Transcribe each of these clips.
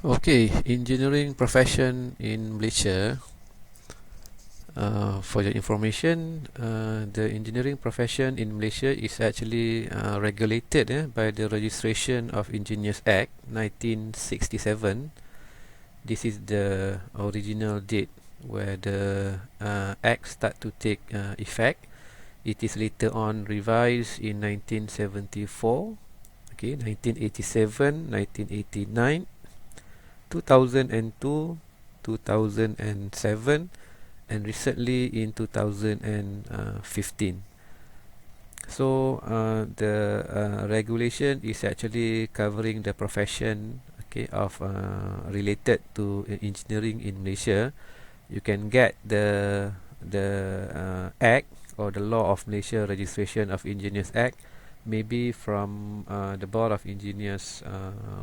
Okay, engineering profession in Malaysia. For your information, the engineering profession in Malaysia is actually regulated by the Registration of Engineers Act 1967. This is the original date where the act start to take effect. It is later on revised in 1974, okay, 1987, 1989, 2002, 2007, and recently in 2015. So the regulation is actually covering the profession, okay, of related to engineering in Malaysia. You can get the act or the law of Malaysia Registration of Engineers Act maybe from the Board of Engineers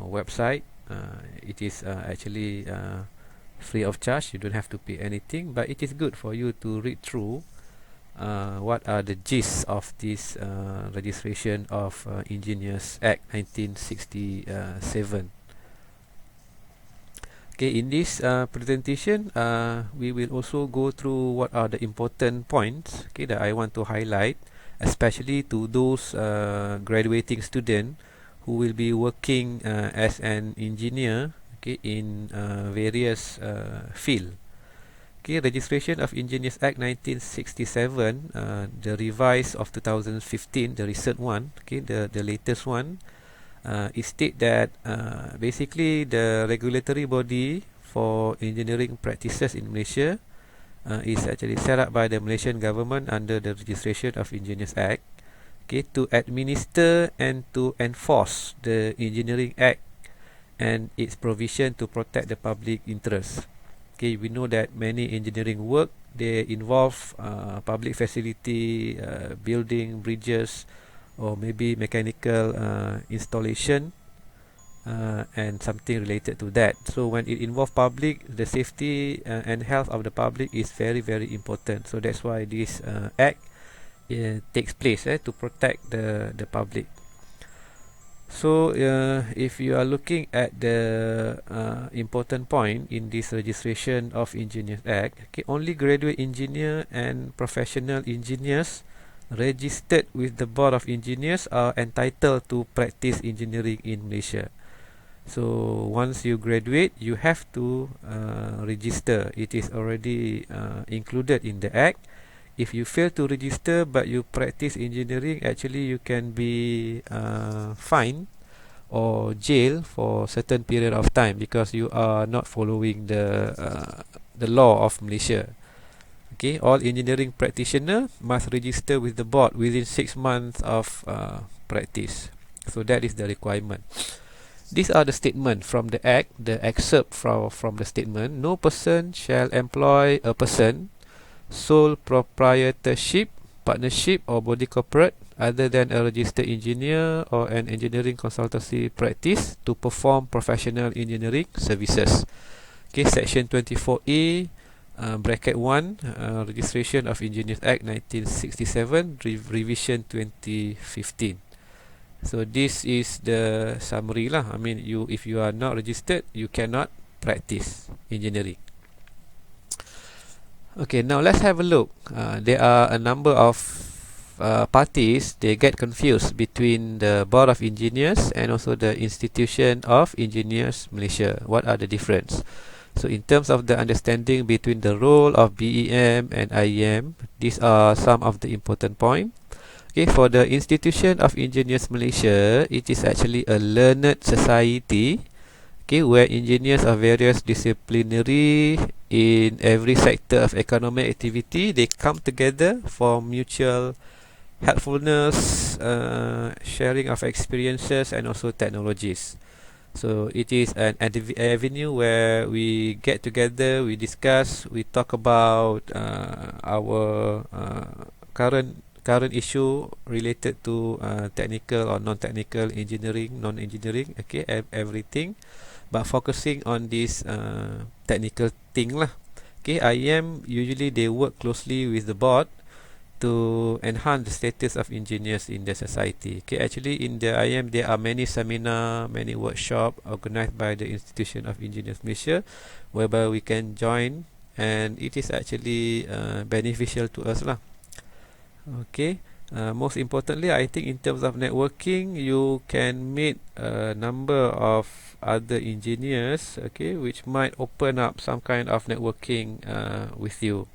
website. It is actually free of charge. You don't have to pay anything, but it is good for you to read through what are the gist of this Registration of Engineers Act 1967. Okay, in this presentation, we will also go through what are the important points, okay, that I want to highlight, especially to those graduating student who will be working as an engineer, okay, in various field. Okay, Registration of Engineers Act 1967, the revised of 2015, the recent one, okay, the latest one. It states that basically the regulatory body for engineering practices in Malaysia is actually set up by the Malaysian government under the Registration of Engineers Act, okay, to administer and to enforce the Engineering Act and its provision to protect the public interest. Okay, we know that many engineering work, they involve public facility, building bridges, or maybe mechanical installation and something related to that. So when it involves public, the safety and health of the public is very, very important. So that's why this act takes place to protect the public. So if you are looking at the important point in this Registration of Engineers Act, okay, only graduate engineer and professional engineers registered with the Board of Engineers are entitled to practice engineering in Malaysia. So once you graduate, you have to register. It is already included in the Act. If you fail to register but you practice engineering, actually you can be fined or jailed for certain period of time because you are not following the law of Malaysia. Okay, all engineering practitioner must register with the board within 6 months of practice. So that is the requirement. These are the statement from the Act, the excerpt from the statement. No person shall employ a person, sole proprietorship, partnership or body corporate other than a registered engineer or an engineering consultancy practice to perform professional engineering services. Okay, section 24A bracket 1 Registration of Engineers Act 1967 revision 2015. So this is the summary lah. I mean, if you are not registered, you cannot practice engineering. Okay, now let's have a look. There are a number of parties. They get confused between the Board of Engineers and also the Institution of Engineers Malaysia. What are the difference? So in terms of the understanding between the role of BEM and IEM, these are some of the important points. Okay, for the Institution of Engineers Malaysia, it is actually a learned society, okay, where engineers of various disciplinary in every sector of economic activity, they come together for mutual helpfulness, sharing of experiences and also technologies. So it is an avenue where we get together, we discuss, we talk about our current issue related to technical or non-technical engineering, non-engineering, okay, everything, but focusing on this technical thing lah. Okay, IEM usually they work closely with the board to enhance the status of engineers in the society. Okay, actually in the IM there are many seminar, many workshop organized by the Institution of Engineers Malaysia, whereby we can join, and it is actually beneficial to us lah. Okay. Most importantly, I think in terms of networking, you can meet a number of other engineers, okay, which might open up some kind of networking with you.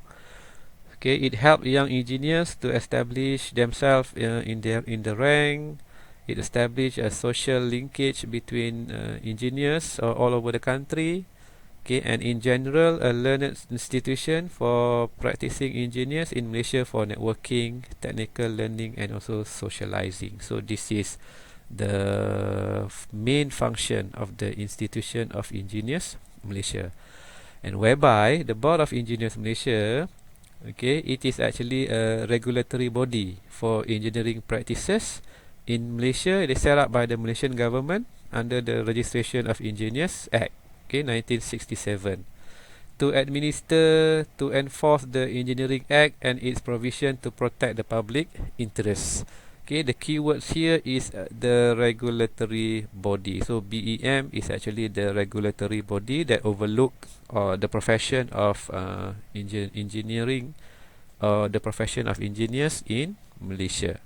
Okay, it helps young engineers to establish themselves in the rank. It establish a social linkage between engineers all over the country. Okay, and in general, a learned institution for practicing engineers in Malaysia for networking, technical learning, and also socializing. So this is the main function of the Institution of Engineers Malaysia, and whereby the Board of Engineers Malaysia, okay, it is actually a regulatory body for engineering practices in Malaysia. It is set up by the Malaysian government under the Registration of Engineers Act. Okay, 1967, to administer, to enforce the Engineering Act and its provision to protect the public interest. Okay, the keywords here is the regulatory body. So BEM is actually the regulatory body that overlook the profession of engineering, or the profession of engineers in Malaysia.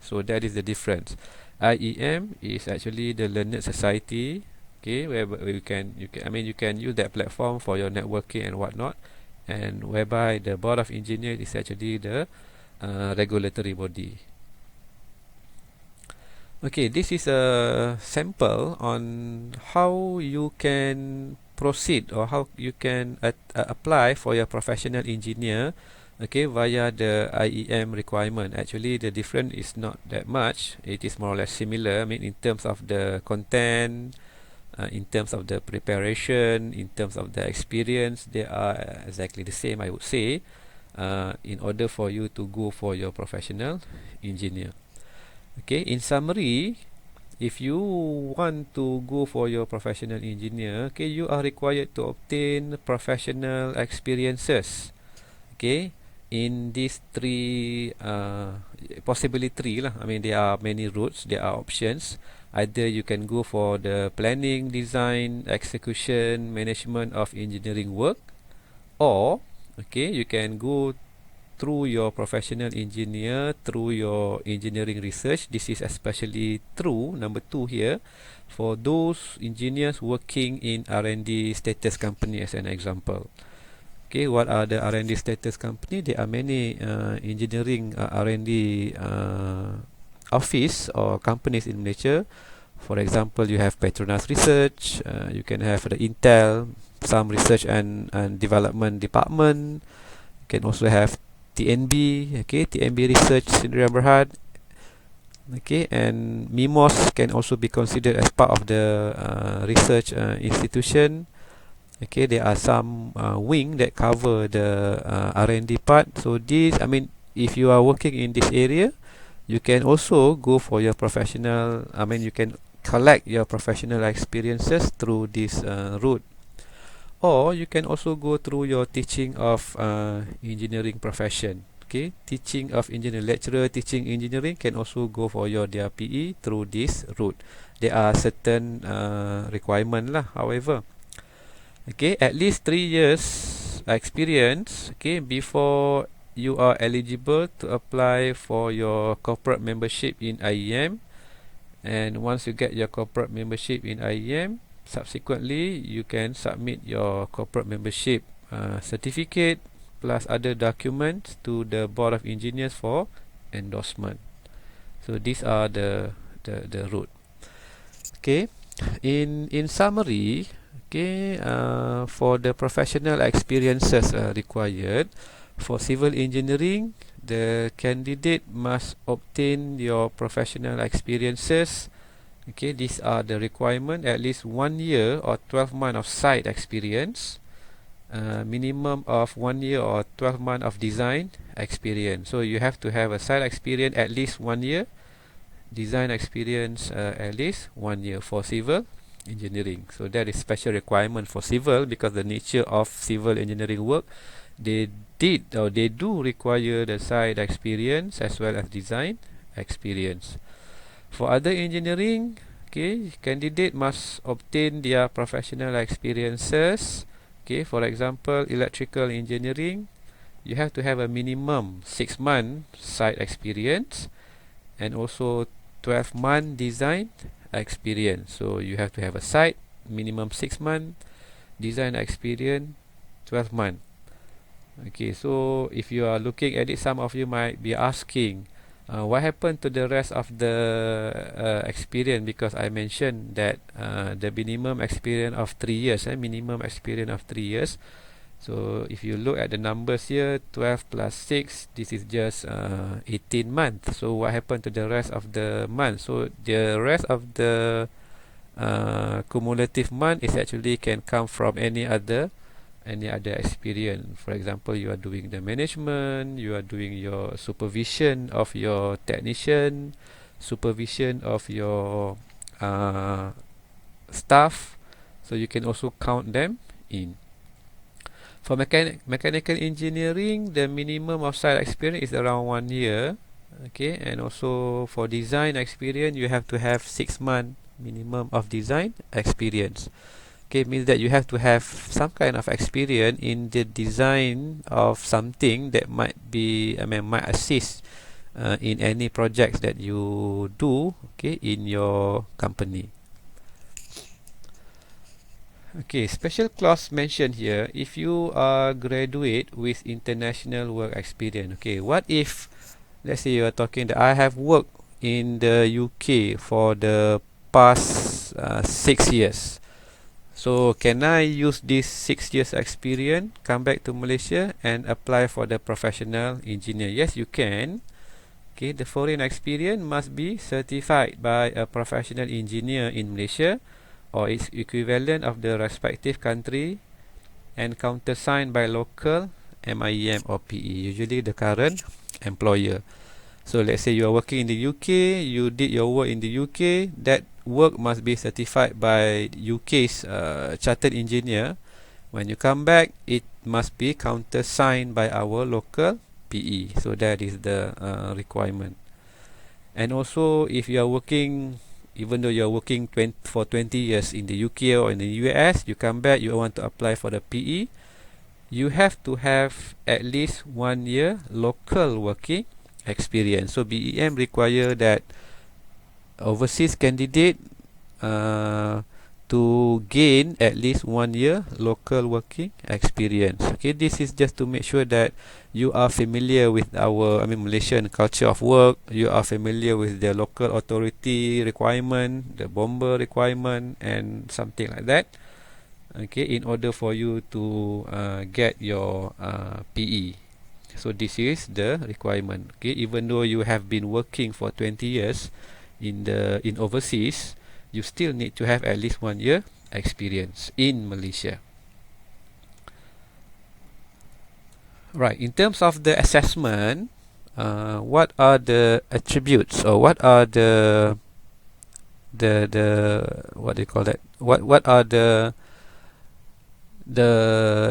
So that is the difference. IEM is actually the learned society. Okay, where you can use that platform for your networking and whatnot, and whereby the Board of Engineers is actually the regulatory body. Okay, this is a sample on how you can proceed, or how you can apply for your professional engineer, okay, via the IEM requirement. Actually, the difference is not that much. It is more or less similar. I mean, in terms of the content, in terms of the preparation, in terms of the experience, they are exactly the same, I would say, in order for you to go for your professional engineer. Okay, in summary, if you want to go for your professional engineer, okay, you are required to obtain professional experiences, okay, in these three, possibly three lah. I mean, there are many routes, there are options. Either you can go for the planning, design, execution, management of engineering work, or okay, you can go through your professional engineer, through your engineering research. This is especially true, number 2 here, for those engineers working in R&D status company, as an example. Okay, what are the R&D status company? There are many engineering R&D office or companies in Malaysia. For example, you have Petronas Research, you can have the Intel, some research and development department. You can also have TNB, okay, TNB Research Sdn Bhd. Okay, and MIMOS can also be considered as part of the research institution. Okay, there are some wing that cover the R&D part. So this, I mean, if you are working in this area, you can also go for your professional, I mean, you can collect your professional experiences through this route. Or you can also go through your teaching of engineering profession. Okay, teaching of engineering, lecturer teaching engineering can also go for your DRPE through this route. There are certain requirement lah, however. Okay, at least 3 years experience, okay, before you are eligible to apply for your corporate membership in IEM. And once you get your corporate membership in IEM, subsequently you can submit your corporate membership certificate plus other documents to the Board of Engineers for endorsement. So these are the route. Okay, in summary, okay, for the professional experiences required for civil engineering, the candidate must obtain your professional experiences. Okay, these are the requirement: at least 1 year or 12 months of site experience, minimum of 1 year or 12 months of design experience. So you have to have a site experience at least 1 year, design experience at least 1 year for civil engineering. So that is special requirement for civil, because the nature of civil engineering work they they do require the site experience as well as design experience. For other engineering, okay, candidate must obtain their professional experiences. Okay, for example, electrical engineering, you have to have a minimum 6-month site experience and also 12-month design experience. So you have to have a site, minimum 6 month, design experience 12 month. Okay, so if you are looking at it, some of you might be asking, what happened to the rest of the experience? Because I mentioned that the minimum experience of 3 years, minimum experience of 3 years. So if you look at the numbers here, 12 plus 6, this is just 18 months. So what happened to the rest of the months? So the rest of the cumulative month is actually can come from any other experience. For example, you are doing the management, you are doing your supervision of your technician, supervision of your staff, so you can also count them in. For mechanical engineering, the minimum of site experience is around 1 year. Okay, and also for design experience, you have to have 6 month minimum of design experience. Okay, means that you have to have some kind of experience in the design of something that might be, might assist in any projects that you do, okay, in your company. Okay, special clause mentioned here, if you are graduate with international work experience. Okay, what if, let's say you are talking that I have worked in the UK for the past 6 years. So can I use this 6 years experience, come back to Malaysia and apply for the professional engineer? Yes, you can. Okay, the foreign experience must be certified by a professional engineer in Malaysia or its equivalent of the respective country and countersigned by local MIEM or PE, usually the current employer. So let's say you are working in the UK, you did your work in the UK, that work must be certified by UK's chartered engineer. When you come back, it must be countersigned by our local PE. So that is the requirement. And also, if you are working, even though you are working for 20 years in the UK or in the US, you come back, you want to apply for the PE, you have to have at least 1 year local working experience. So BEM require that overseas candidate to gain at least 1 year local working experience. Okay, this is just to make sure that you are familiar with our Malaysian culture of work. You are familiar with the local authority requirement, the bomber requirement, and something like that. Okay, in order for you to get your PE. So this is the requirement. Okay, even though you have been working for 20 years in overseas, you still need to have at least 1 year experience in Malaysia. Right, in terms of the assessment, what are the attributes, or what are the what do you call that? What are the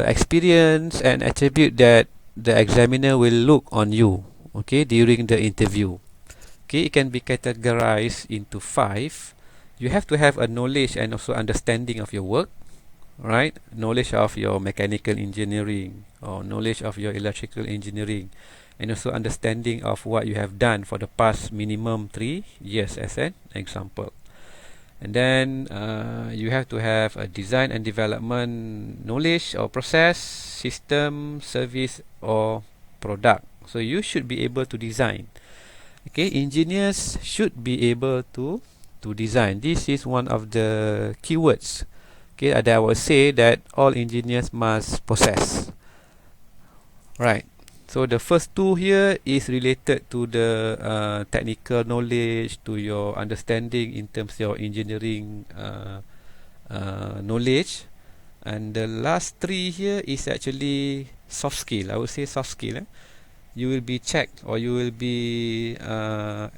experience and attribute that the examiner will look on you, okay, during the interview. Okay, it can be categorized into 5. You have to have a knowledge and also understanding of your work, right? Knowledge of your mechanical engineering or knowledge of your electrical engineering, and also understanding of what you have done for the past minimum 3 years as an example. And then you have to have a design and development knowledge or process, system, service or product. So you should be able to design. Okay, engineers should be able to design. This is one of the keywords, okay, that I will say that all engineers must possess. Right. So the first two here is related to the technical knowledge, to your understanding in terms of your engineering knowledge, and the last 3 here is actually soft skill. I would say soft skill. You will be checked, or you will be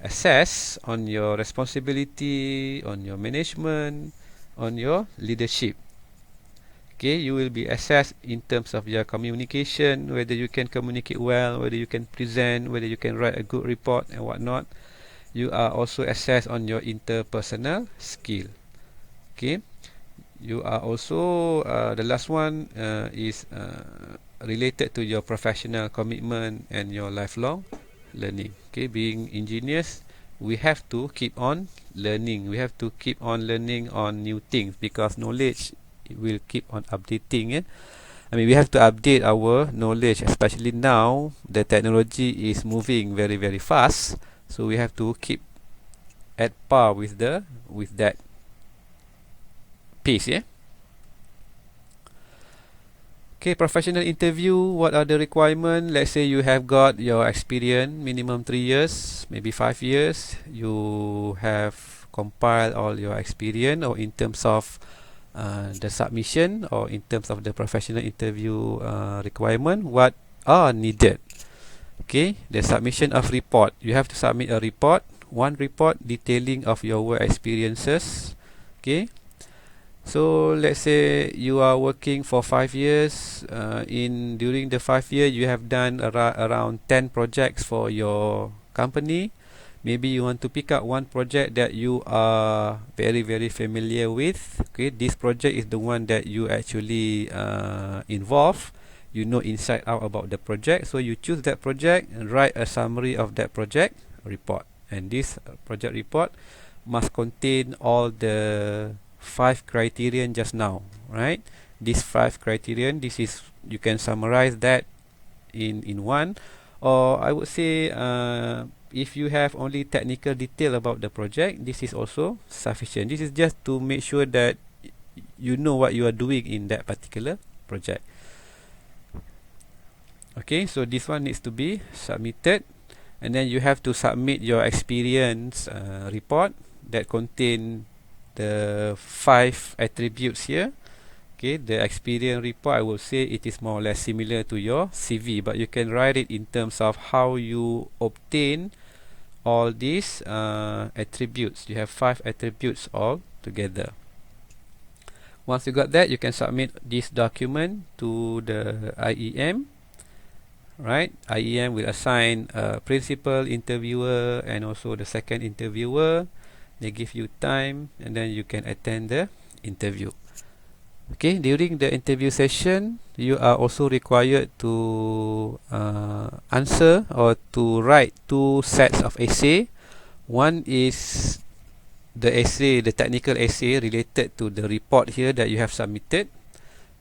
assessed on your responsibility, on your management, on your leadership. Okay, you will be assessed in terms of your communication, whether you can communicate well, whether you can present, whether you can write a good report and whatnot. You are also assessed on your interpersonal skill. Okay, you are also the last one is related to your professional commitment and your lifelong learning. Okay, being engineers, we have to keep on learning. We have to keep on learning on new things because knowledge will keep on updating. I mean, we have to update our knowledge, especially now the technology is moving very very fast. So we have to keep at par with that pace. Okay, professional interview, what are the requirements? Let's say you have got your experience, minimum 3 years, maybe 5 years. You have compiled all your experience, or in terms of the submission, or in terms of the professional interview requirement, what are needed. Okay, the submission of report. You have to submit a report, one report detailing of your work experiences. Okay, so let's say you are working for 5 years. During the 5 years, you have done around 10 projects for your company. Maybe you want to pick up one project that you are very very familiar with. Okay, this project is the one that you actually involved. You know inside out about the project, so you choose that project and write a summary of that project report. And this project report must contain all the 5 criterion just now, right? These 5 criterion, this is, you can summarize that in one, or I would say if you have only technical detail about the project, this is also sufficient. This is just to make sure that you know what you are doing in that particular project. Okay, so this one needs to be submitted, and then you have to submit your experience report that contain the 5 attributes here. Okay, the experience report, I will say it is more or less similar to your CV, but you can write it in terms of how you obtain all these attributes. You have 5 attributes all together. Once you got that, you can submit this document to the IEM. Right, IEM will assign a principal interviewer and also the second interviewer. They give you time, and then you can attend the interview. Okay, during the interview session, you are also required to answer or to write 2 sets of essay. One is the essay, the technical essay related to the report here that you have submitted,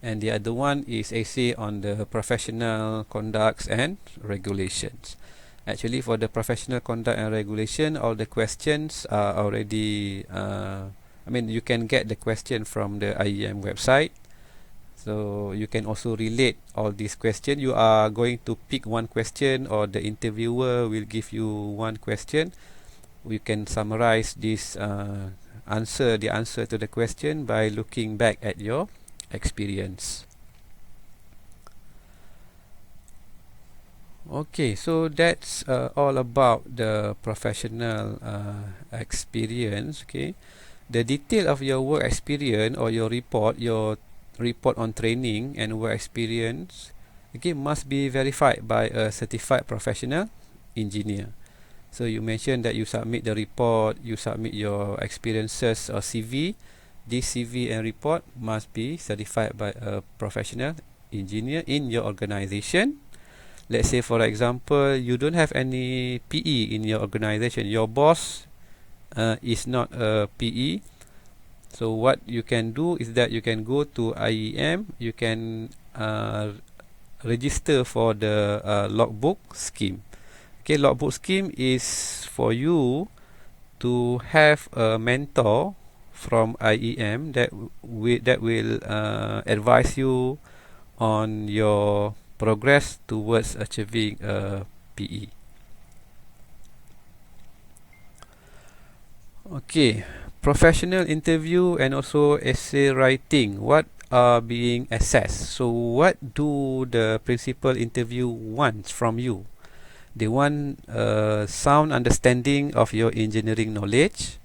and the other one is essay on the professional conducts and regulations. Actually, for the professional conduct and regulation, all the questions are already you can get the question from the IEM website. So you can also relate all these questions. You are going to pick one question, or the interviewer will give you one question. We can summarize this the answer to the question by looking back at your experience. Okay, so that's all about the professional experience. Okay, the detail of your work experience or your report on training and work experience, okay, must be verified by a certified professional engineer. So you mentioned that you submit the report, you submit your experiences or CV. This CV and report must be certified by a professional engineer in your organization. Let's say, for example, you don't have any PE in your organization. Your boss is not a PE. So what you can do is that you can go to IEM. You can register for the logbook scheme. Okay, logbook scheme is for you to have a mentor from IEM that will advise you on your progress towards achieving a PE. Okay, professional interview and also essay writing. What are being assessed? So what do the principal interview wants from you? They want a sound understanding of your engineering knowledge.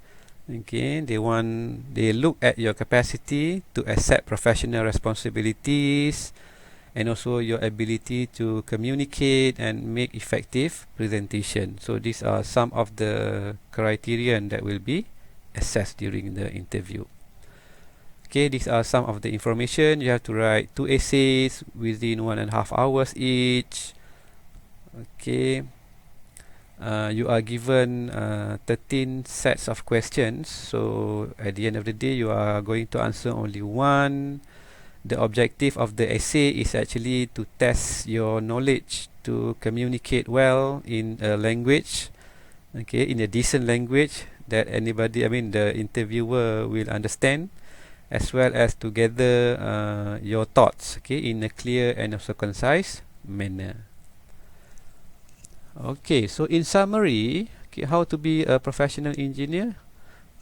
Okay, they look at your capacity to accept professional responsibilities and also your ability to communicate and make effective presentation. So these are some of the criterion that will be assessed during the interview. Okay, these are some of the information. You have to write 2 essays within 1.5 hours each. Okay, you are given 13 sets of questions. So at the end of the day, you are going to answer only one. The objective of the essay is actually to test your knowledge to communicate well in a language, okay, in a decent language that the interviewer will understand, as well as to gather your thoughts, okay, in a clear and also concise manner. Okay, so in summary, okay, how to be a professional engineer?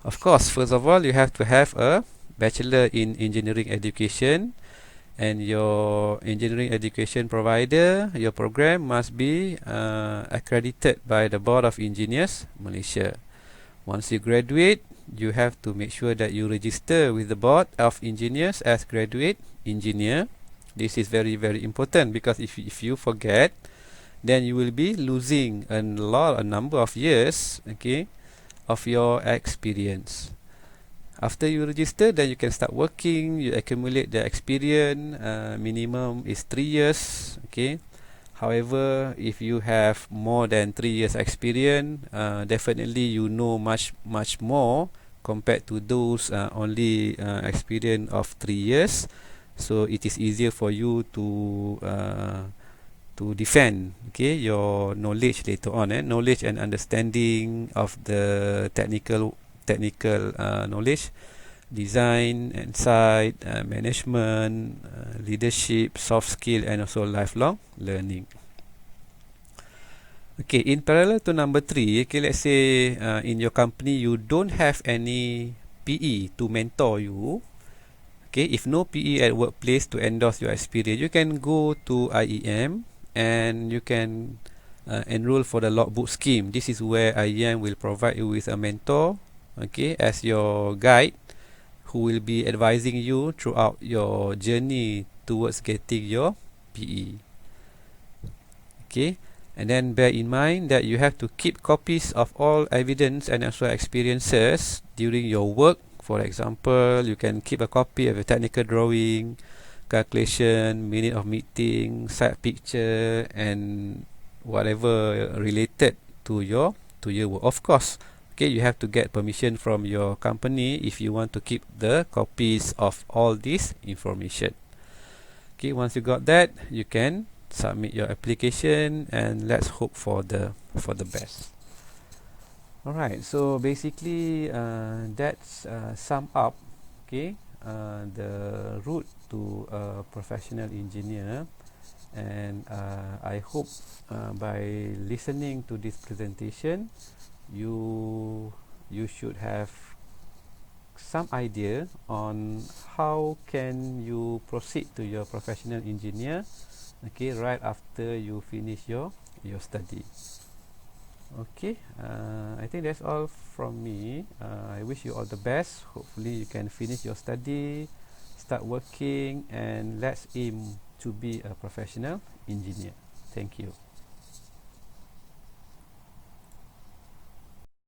Of course, first of all, you have to have a bachelor in engineering education, and your engineering education provider, your program must be accredited by the Board of Engineers Malaysia. Once you graduate, you have to make sure that you register with the Board of Engineers as graduate engineer. This is very, very important, because if you forget, then you will be losing a number of years, okay, of your experience. After you register, then you can start working. You accumulate the experience. Minimum is 3 years, okay. However, if you have more than 3 years experience, definitely you know much more compared to those only experience of 3 years. So it is easier for you to defend, okay, your knowledge later on. Knowledge and understanding of the technical knowledge, design, insight, management, leadership, soft skill, and also lifelong learning. Okay, in parallel to number 3, okay, let's say in your company you don't have any PE to mentor you. Okay, if no PE at workplace to endorse your experience, you can go to IEM and you can enroll for the logbook scheme. This is where IEM will provide you with a mentor, okay, as your guide, who will be advising you throughout your journey towards getting your PE. Okay, and then bear in mind that you have to keep copies of all evidence and also experiences during your work. For example, you can keep a copy of a technical drawing, calculation, minute of meeting, site picture, and whatever related to your work. Of course, okay, you have to get permission from your company if you want to keep the copies of all this information. Okay, once you got that, you can submit your application, and let's hope for the best. Alright, so basically that's sum up, okay, the route to a professional engineer. And I hope by listening to this presentation, you should have some idea on how can you proceed to your professional engineer, okay, right after you finish your study. Okay, I think that's all from me. I wish you all the best. Hopefully you can finish your study, start working, and let's aim to be a professional engineer. Thank you.